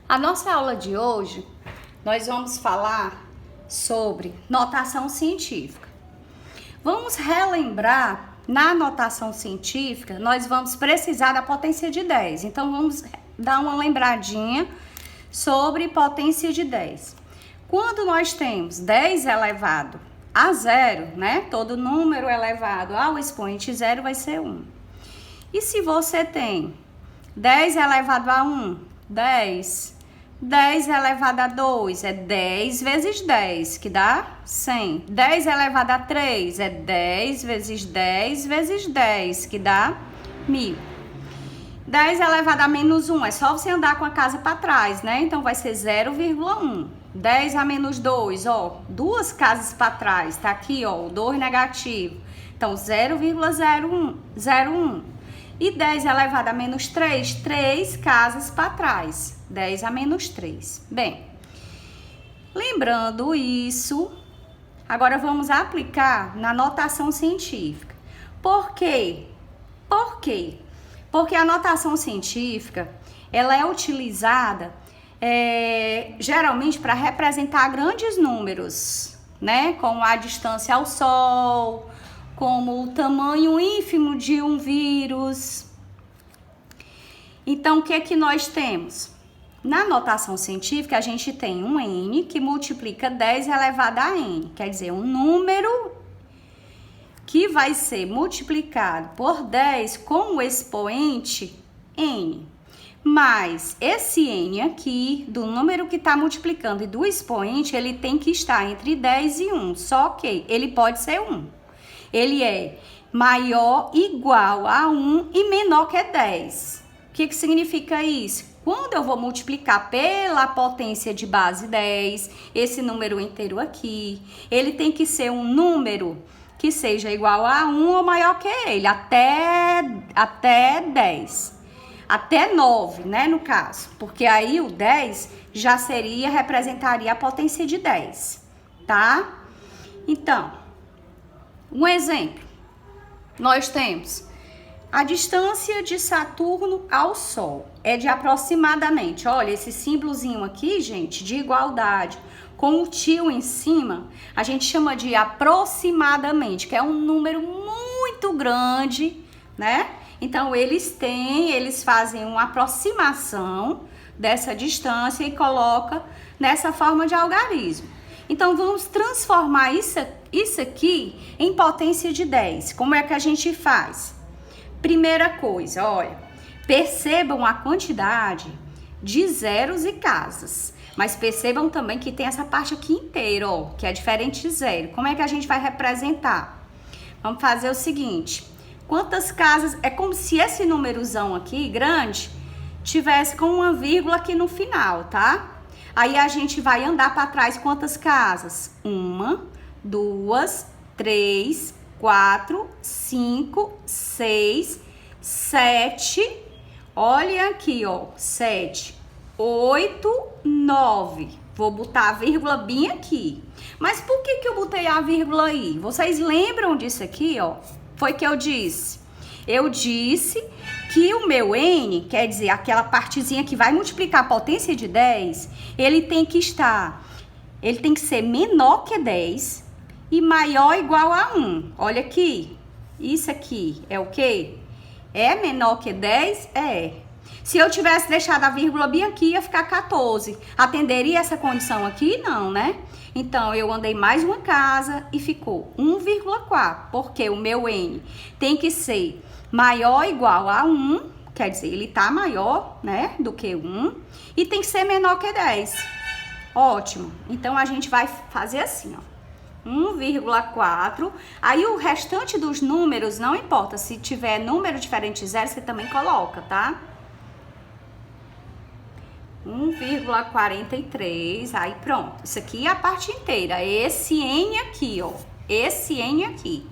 A nossa aula de hoje, nós vamos falar sobre notação científica. Vamos relembrar, na notação científica, nós vamos precisar da potência de 10. Então, vamos dar uma lembradinha sobre potência de 10. Quando nós temos 10 elevado a zero, né? Todo número elevado ao expoente zero vai ser 1. E se você tem 10 elevado a 1, 10. 10 elevado a 2 é 10 vezes 10, que dá 100. 10 elevado a 3 é 10 vezes 10 vezes 10, que dá 1000. 10 elevado a menos 1 é só você andar com a casa para trás, né? Então vai ser 0,1. 10 a menos 2, ó, duas casas para trás, tá aqui, ó, o 2 negativo. Então 0,01. E 10 elevado a menos 3, 3 casas para trás. 10 a menos 3. Bem, lembrando isso, agora vamos aplicar na notação científica. Por quê? Por quê? Porque a notação científica, ela é utilizada geralmente para representar grandes números, né? Como a distância ao Sol, como o tamanho ínfimo de um vírus. Então, o que é que nós temos? Na notação científica, a gente tem um N que multiplica 10 elevado a N. Quer dizer, um número que vai ser multiplicado por 10 com o expoente N. Mas esse N aqui, do número que está multiplicando e do expoente, ele tem que estar entre 10 e 1. Só que ele pode ser 1. Ele é maior, igual a 1 e menor que 10. O que significa isso? Quando eu vou multiplicar pela potência de base 10, esse número inteiro aqui, ele tem que ser um número que seja igual a 1 ou maior que ele, até 10. Até 9, né, no caso. Porque aí o 10 já representaria a potência de 10, tá? Então, um exemplo. Nós temos a distância de Saturno ao Sol é de aproximadamente, olha, esse símbolozinho aqui, gente, de igualdade, com o tio em cima, a gente chama de aproximadamente, que é um número muito grande, né? Então, eles fazem uma aproximação dessa distância e coloca nessa forma de algarismo. Então, vamos transformar isso aqui em potência de 10. Como é que a gente faz? Primeira coisa, olha, percebam a quantidade de zeros e casas, mas percebam também que tem essa parte aqui inteira, ó, que é diferente de zero. Como é que a gente vai representar? Vamos fazer o seguinte, quantas casas, é como se esse númerozão aqui, grande, tivesse com uma vírgula aqui no final, tá? Aí a gente vai andar para trás quantas casas? 1, 2, 3, 4, 5, 6, 7, olha aqui, ó, 7, 8, 9. Vou botar a vírgula bem aqui. Mas por que eu botei a vírgula aí? Vocês lembram disso aqui, ó? Foi que eu disse. Eu disse que o meu N, quer dizer, aquela partezinha que vai multiplicar a potência de 10, ele tem que ser menor que 10 e maior ou igual a 1. Olha aqui, isso aqui é o quê? É menor que 10? É. Se eu tivesse deixado a vírgula bem aqui, ia ficar 14. Atenderia essa condição aqui? Não, né? Então, eu andei mais uma casa e ficou 1,4, porque o meu N tem que ser maior ou igual a 1, quer dizer, ele tá maior, né, do que 1, e tem que ser menor que 10. Ótimo. Então, a gente vai fazer assim, ó. 1,4. Aí, o restante dos números, não importa. Se tiver número diferente de zero, você também coloca, tá? 1,43. Aí, pronto. Isso aqui é a parte inteira. Esse N aqui, ó. Esse N aqui.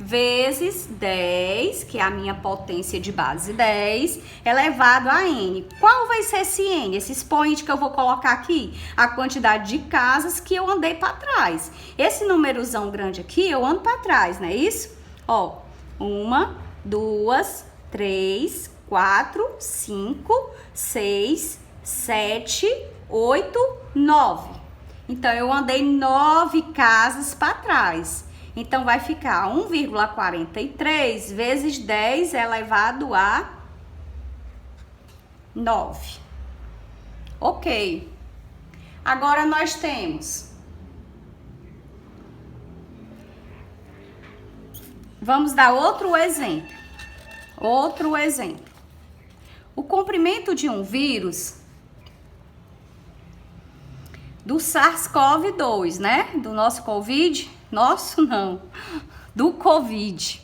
Vezes 10, que é a minha potência de base 10, elevado a N. Qual vai ser esse N? Esse expoente que eu vou colocar aqui? A quantidade de casas que eu andei para trás. Esse númerozão grande aqui, eu ando para trás, não é isso? Ó, 1, 2, 3, 4, 5, 6, 7, 8, 9. Então, eu andei 9 casas para trás. Então, vai ficar 1,43 vezes 10 elevado a 9. Ok. Agora, nós temos... Vamos dar outro exemplo. Outro exemplo. O comprimento de um vírus do SARS-CoV-2, né? Do nosso Covid. Nosso não. Do Covid.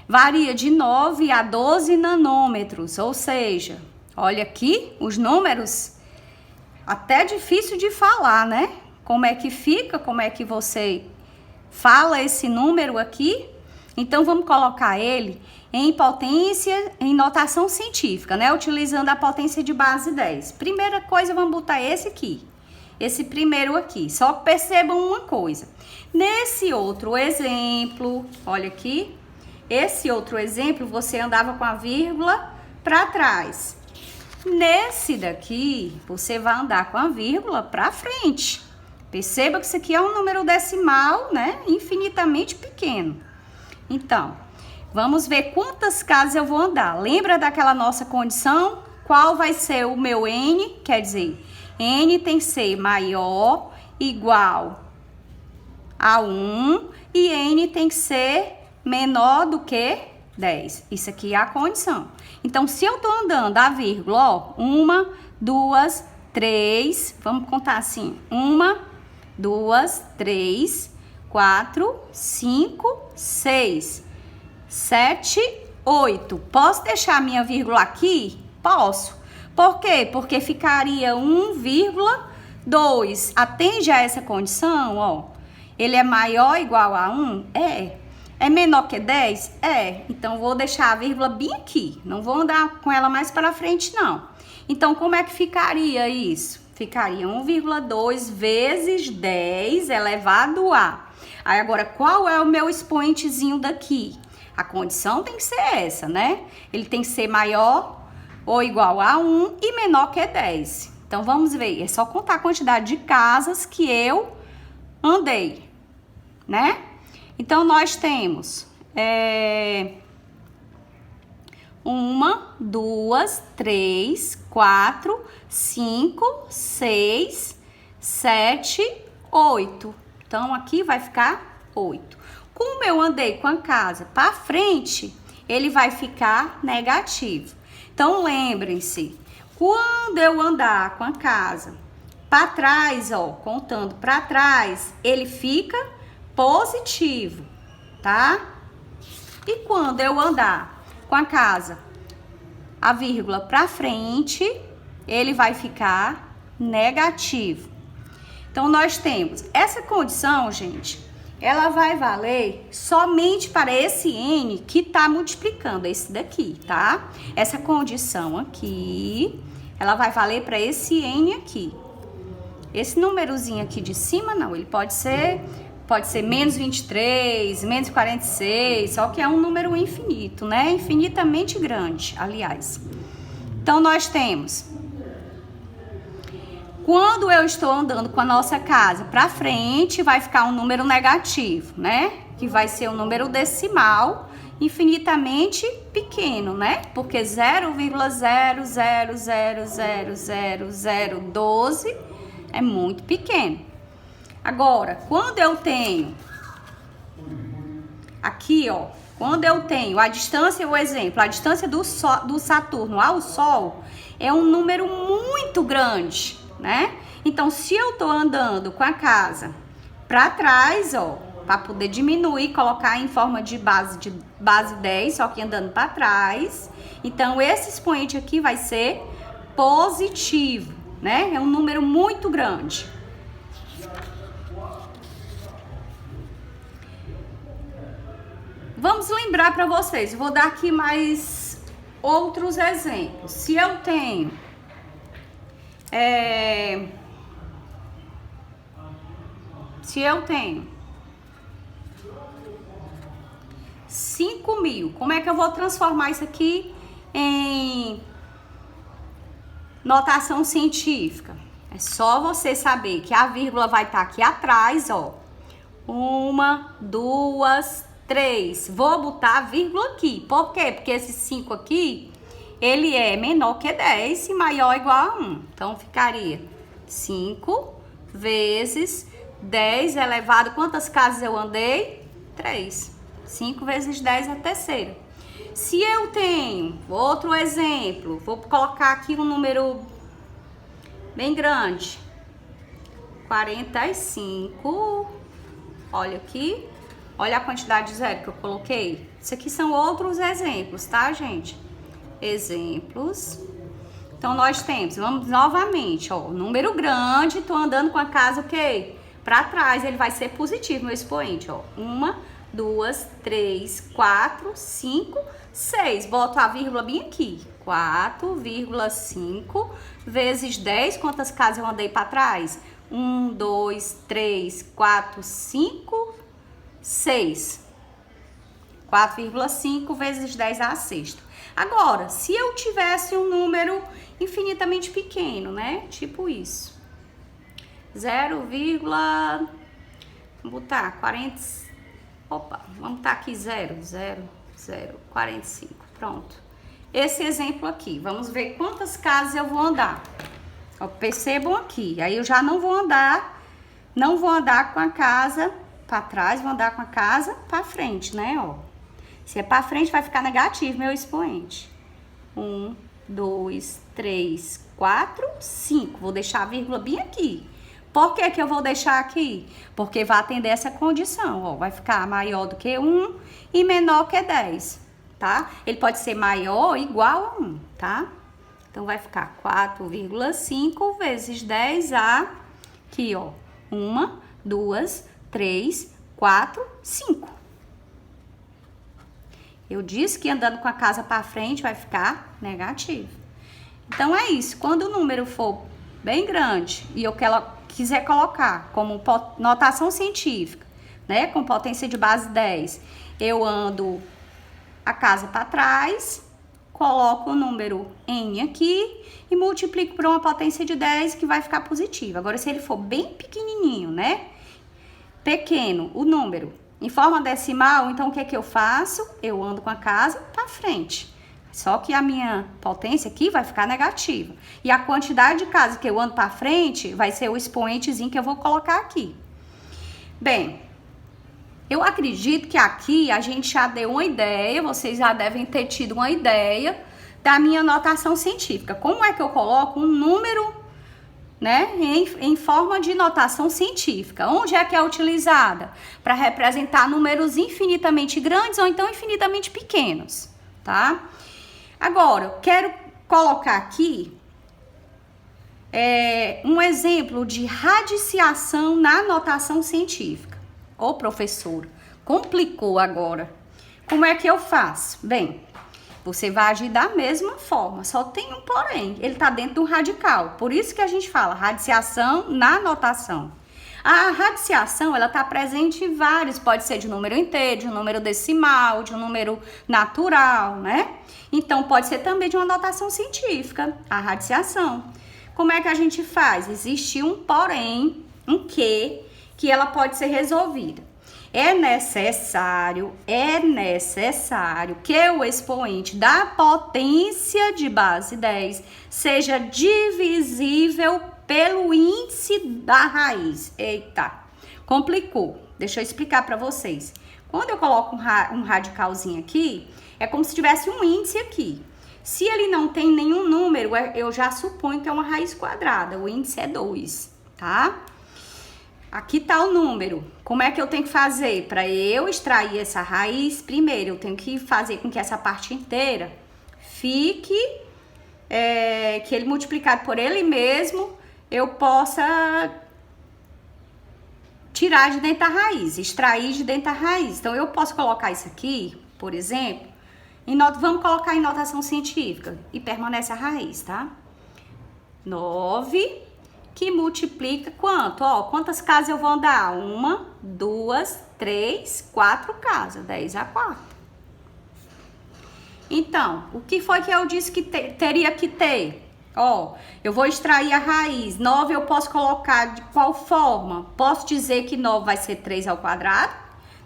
Varia de 9 a 12 nanômetros. Ou seja, olha aqui os números. Até difícil de falar, né? Como é que fica? Como é que você fala esse número aqui? Então, vamos colocar ele em potência, em notação científica, né? Utilizando a potência de base 10. Primeira coisa, vamos botar esse aqui. Esse primeiro aqui. Só percebam uma coisa. Nesse outro exemplo, olha aqui. Esse outro exemplo, você andava com a vírgula para trás. Nesse daqui, você vai andar com a vírgula para frente. Perceba que isso aqui é um número decimal, né? Infinitamente pequeno. Então, vamos ver quantas casas eu vou andar. Lembra daquela nossa condição? Qual vai ser o meu N? Quer dizer, N tem que ser maior, igual a 1 e N tem que ser menor do que 10. Isso aqui é a condição. Então, se eu tô andando a vírgula, ó, 1, 2, 3, vamos contar assim, 1, 2, 3, 4, 5, 6, 7, 8. Posso deixar a minha vírgula aqui? Posso. Por quê? Porque ficaria 1,2. Atende a essa condição, ó. Ele é maior ou igual a 1? É. É menor que 10? É. Então, vou deixar a vírgula bem aqui. Não vou andar com ela mais para frente, não. Então, como é que ficaria isso? Ficaria 1,2 vezes 10 elevado a... Aí, agora, qual é o meu expoentezinho daqui? A condição tem que ser essa, né? Ele tem que ser maior ou igual a 1 e menor que 10. Então, vamos ver. É só contar a quantidade de casas que eu andei, né? Então, nós temos 1, 2, 3, 4, 5, 6, 7, 8. Então, aqui vai ficar 8. Como eu andei com a casa para frente, ele vai ficar negativo. Então, lembrem-se, quando eu andar com a casa para trás, ó, contando para trás, ele fica positivo, tá? E quando eu andar com a casa, a vírgula para frente, ele vai ficar negativo. Então, nós temos essa condição, gente, ela vai valer somente para esse N que tá multiplicando, esse daqui, tá? Essa condição aqui, ela vai valer para esse N aqui. Esse númerozinho aqui de cima, não, ele pode ser menos 23, menos 46, só que é um número infinito, né? Infinitamente grande, aliás. Então, nós temos... Quando eu estou andando com a nossa casa para frente, vai ficar um número negativo, né? Que vai ser um número decimal infinitamente pequeno, né? Porque 0,000000012 é muito pequeno. Agora, quando eu tenho aqui, ó, quando eu tenho a distância, o exemplo, a distância do Saturno ao Sol é um número muito grande, né? Então, se eu tô andando com a casa para trás, ó, para poder diminuir, colocar em forma de base 10, só que andando para trás, então esse expoente aqui vai ser positivo, né? É um número muito grande. Vamos lembrar para vocês, vou dar aqui mais outros exemplos. Se eu tenho 5.000, como é que eu vou transformar isso aqui em notação científica. É só você saber que a vírgula vai estar aqui atrás, ó. 1, 2, 3. Vou botar a vírgula aqui. Por quê? Porque esse 5 aqui, ele é menor que 10 e maior ou igual a 1. Então, ficaria 5 vezes 10 elevado. Quantas casas eu andei? 3. 5 vezes 10 é a terceira. Se eu tenho outro exemplo, vou colocar aqui um número bem grande. 45. Olha aqui. Olha a quantidade de zero que eu coloquei. Isso aqui são outros exemplos, tá, gente? Exemplos. Então, nós temos, vamos novamente, ó, número grande, tô andando com a casa, o quê? Pra trás, ele vai ser positivo, meu expoente, ó. 1, 2, 3, 4, 5, 6. Boto a vírgula bem aqui. 4,5 vezes 10. Quantas casas eu andei pra trás? 1, 2, 3, 4, 5, 6. 4,5 vezes 10 a sexta. Agora, se eu tivesse um número infinitamente pequeno, né? Tipo isso. 0, vamos botar 40. Opa, vamos botar aqui 45. Pronto. Esse exemplo aqui, vamos ver quantas casas eu vou andar. Ó, percebam aqui, aí eu já não vou andar com a casa para trás, vou andar com a casa para frente, né, ó. Se é para frente vai ficar negativo meu expoente. 1, 2, 3, 4, 5. Vou deixar a vírgula bem aqui. Por que que eu vou deixar aqui? Porque vai atender essa condição, ó. Vai ficar maior do que 1 e menor que 10, tá? Ele pode ser maior ou igual a 1, tá? Então, vai ficar 4,5 vezes 10 a... Aqui, ó. 1, 2, 3, 4, 5. Eu disse que andando com a casa para frente vai ficar negativo. Então, é isso. Quando o número for bem grande e eu quiser colocar como notação científica, né, com potência de base 10, eu ando a casa para trás, coloco o número N aqui e multiplico por uma potência de 10 que vai ficar positiva. Agora, se ele for bem pequenininho, né, pequeno, o número, em forma decimal, então o que é que eu faço? Eu ando com a casa para frente. Só que a minha potência aqui vai ficar negativa. E a quantidade de casas que eu ando para frente vai ser o expoentezinho que eu vou colocar aqui. Bem, eu acredito que aqui a gente já deu uma ideia, vocês já devem ter tido uma ideia da minha notação científica. Como é que eu coloco um número, né, em forma de notação científica? Onde é que é utilizada? Para representar números infinitamente grandes ou então infinitamente pequenos, tá? Agora, eu quero colocar aqui um exemplo de radiciação na notação científica. Ô, professora, complicou agora. Como é que eu faço? Bem, você vai agir da mesma forma, só tem um porém. Ele está dentro do radical. Por isso que a gente fala radiciação na notação. A radiciação, ela está presente em vários. Pode ser de número inteiro, de um número decimal, de um número natural, né? Então, pode ser também de uma notação científica, a radiciação. Como é que a gente faz? Existe um porém, um que ela pode ser resolvida. É necessário que o expoente da potência de base 10 seja divisível pelo índice da raiz. Eita, complicou. Deixa eu explicar para vocês. Quando eu coloco um radicalzinho aqui, é como se tivesse um índice aqui. Se ele não tem nenhum número, eu já suponho que é uma raiz quadrada. O índice é 2, tá? Aqui tá o número. Como é que eu tenho que fazer? Para eu extrair essa raiz, primeiro eu tenho que fazer com que essa parte inteira fique, que ele multiplicado por ele mesmo, eu possa tirar de dentro da raiz, extrair de dentro da raiz. Então, eu posso colocar isso aqui, por exemplo, vamos colocar em notação científica, e permanece a raiz, tá? 9... que multiplica quanto? Ó, quantas casas eu vou andar? 1, 2, 3, 4 casas. 10 a 4. Então, o que foi que eu disse que teria que ter? Ó, eu vou extrair a raiz. 9 eu posso colocar de qual forma? Posso dizer que 9 vai ser 3 ao quadrado?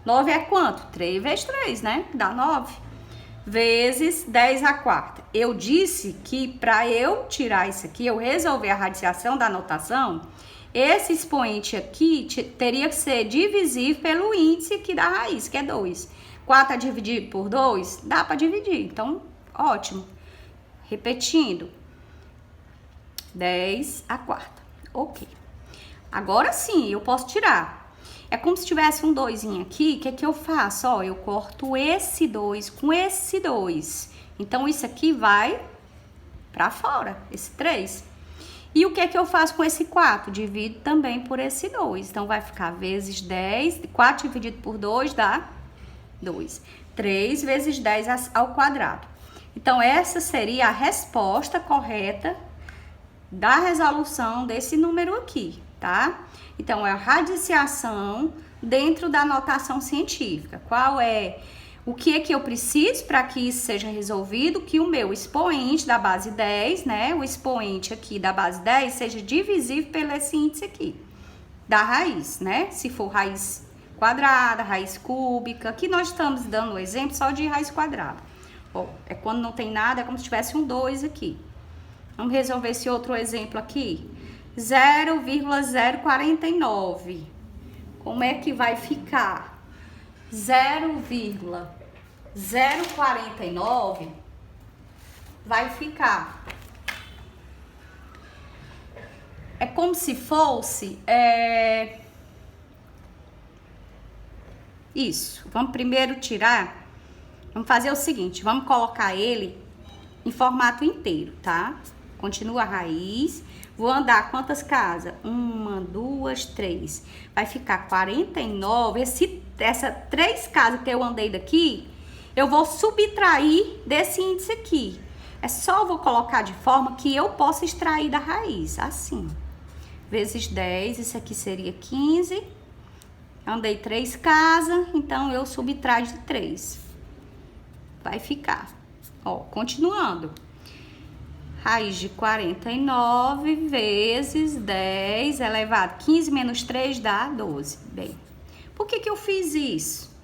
9 é quanto? 3 vezes 3, né? Dá 9. Vezes 10 à quarta. Eu disse que para eu tirar isso aqui, eu resolver a radiciação da notação, esse expoente aqui teria que ser divisível pelo índice aqui da raiz, que é 2. 4 é dividido por 2? Dá para dividir. Então, ótimo. Repetindo. 10 à quarta. Ok. Agora sim, eu posso tirar. É como se tivesse um 2 aqui. O que é que eu faço? Ó, eu corto esse 2 com esse 2. Então, isso aqui vai pra fora, esse 3. E o que é que eu faço com esse 4? Divido também por esse 2. Então, vai ficar vezes 10. 4 dividido por 2 dá 2. 3 vezes 10 ao quadrado. Então, essa seria a resposta correta da resolução desse número aqui, tá? Então, é a radiciação dentro da notação científica. Qual é o que é que eu preciso para que isso seja resolvido? Que o meu expoente da base 10, né? O expoente aqui da base 10 seja divisível pelo esse índice aqui da raiz, né? Se for raiz quadrada, raiz cúbica. Aqui nós estamos dando o exemplo só de raiz quadrada. Ó, é quando não tem nada, é como se tivesse um 2 aqui. Vamos resolver esse outro exemplo aqui. 0,049. Como é que vai ficar? 0,049 vai ficar. É como se fosse... Isso. Vamos primeiro tirar... Vamos fazer o seguinte. Vamos colocar ele em formato inteiro, tá? Continua a raiz. Vou andar quantas casas? 1, 2, 3. Vai ficar 49. Essa 3 casas que eu andei daqui, eu vou subtrair desse índice aqui. É só vou colocar de forma que eu possa extrair da raiz. Assim. Vezes 10, isso aqui seria 15. Andei 3 casas, então eu subtraio de 3. Vai ficar. Ó, continuando. Raiz de 49 vezes 10 elevado a 15 menos 3 dá 12. Bem, por que eu fiz isso?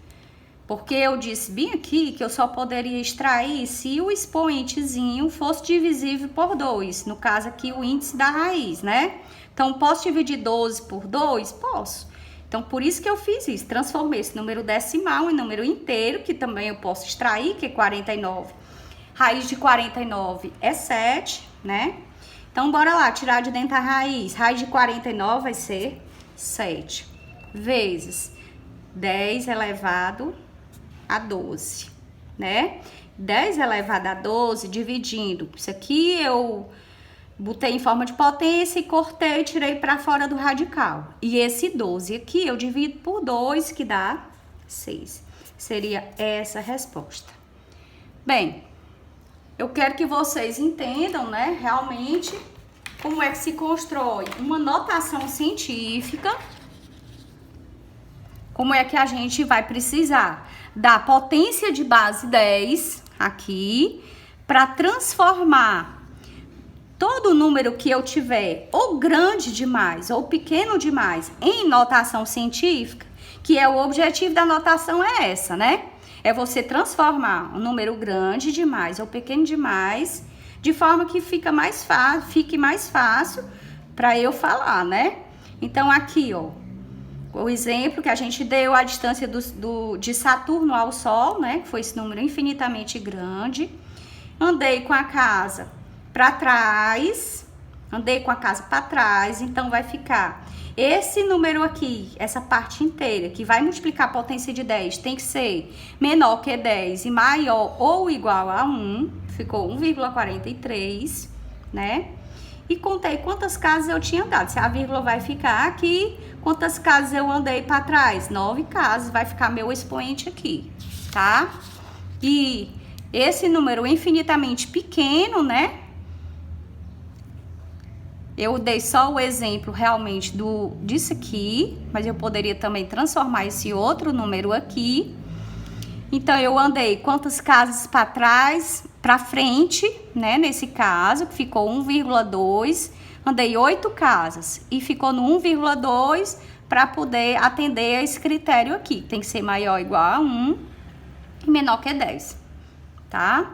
Porque eu disse bem aqui que eu só poderia extrair se o expoentezinho fosse divisível por 2. No caso aqui, o índice da raiz, né? Então, posso dividir 12 por 2? Posso. Então, por isso que eu fiz isso. Transformei esse número decimal em número inteiro, que também eu posso extrair, que é 49. Raiz de 49 é 7, né? Então, bora lá, tirar de dentro da raiz. Raiz de 49 vai ser 7. Vezes 10 elevado a 12, né? 10 elevado a 12, dividindo. Isso aqui eu botei em forma de potência e cortei e tirei para fora do radical. E esse 12 aqui eu divido por 2, que dá 6. Seria essa a resposta. Bem, eu quero que vocês entendam, né, realmente, como é que se constrói uma notação científica, como é que a gente vai precisar da potência de base 10 aqui, para transformar todo número que eu tiver, ou grande demais, ou pequeno demais, em notação científica, que é o objetivo da notação é essa, né? É você transformar um número grande demais ou pequeno demais, de forma que fique mais fácil para eu falar, né? Então, aqui, ó, o exemplo que a gente deu, a distância de Saturno ao Sol, né? Que foi esse número infinitamente grande. Andei com a casa para trás, então vai ficar... Esse número aqui, essa parte inteira, que vai multiplicar a potência de 10, tem que ser menor que 10 e maior ou igual a 1. Ficou 1,43, né? E contei quantas casas eu tinha andado. Se a vírgula vai ficar aqui, quantas casas eu andei para trás? 9 casas, vai ficar meu expoente aqui, tá? E esse número infinitamente pequeno, né? Eu dei só o exemplo realmente disso aqui, mas eu poderia também transformar esse outro número aqui. Então, eu andei quantas casas para trás, para frente, né? Nesse caso, que ficou 1,2. Andei 8 casas e ficou no 1,2 para poder atender a esse critério aqui. Tem que ser maior ou igual a 1 e menor que 10, tá?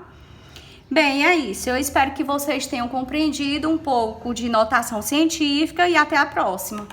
Bem, é isso. Eu espero que vocês tenham compreendido um pouco de notação científica e até a próxima.